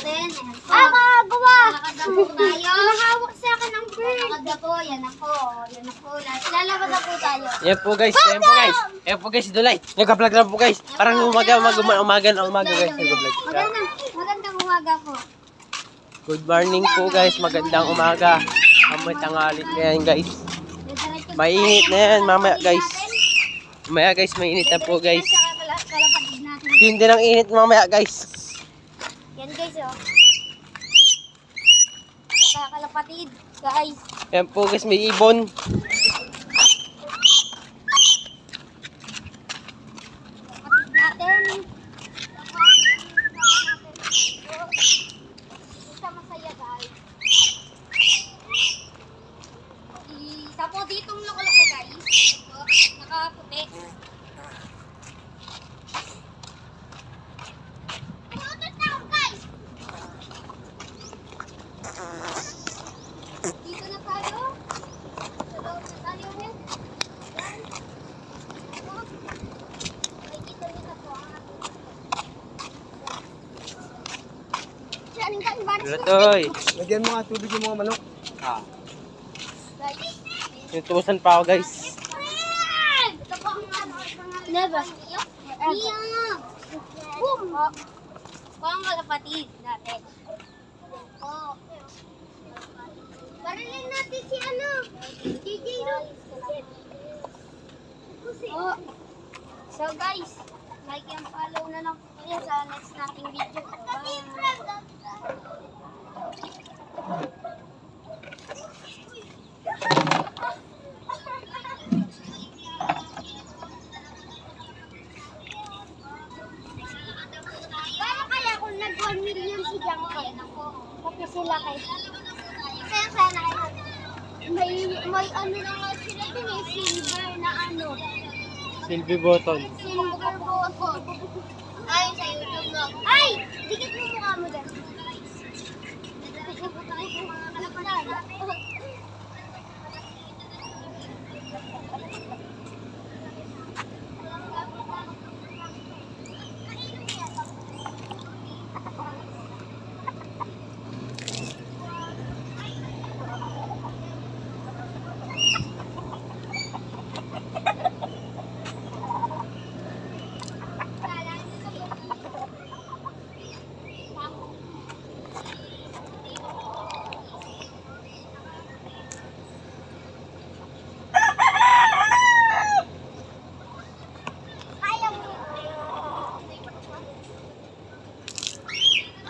natin. Ayan po. Nakagawa! Lalakad na po tayo. Nakahawak sa akin ng bird. Lalakad na po. Yan ako. Yan ako. Lalakad na po tayo. Yan po guys, yan po guys. Yan po guys, Dulay. Nagka-vlog na po guys. Parang umaga guys. Nagka-vlog. Magandang umaga po. Good morning po guys, magandang umaga. Amoy tangalit na yan guys. Mainit na yan mamaya guys. Mamaya guys, mainit na po guys. Kalapatid natin. Hindi ng init mamaya guys. Yan guys oh. Kalapatid guys. Yan po guys, may ibon. Kalapatid natin. Isa masaya guys. Isa po ditong loko-loko guys. Ito, nakaputi. Dito na tayo. Sa loob na tayo yan. Nakikita niyo na po ang ating Lutoy. Lagyan mo nga tubig yung mga manok. guys. Tinutusan pa ako guys. Ito po ang Never. Mia! Boom! Po ang kalapatid natin. Po. Parilin natin si ano? DJ Oh. So guys, like and follow na lang po kayo sa next nating video. Bye! Paano kaya kung nag-1 million si Jangke? Pati sila kay... Kaya sana kayo. May ano na nga sila din eh, silver na ano. Silver button. Silver button. Ay, sa YouTube no. Ay! Dikit mo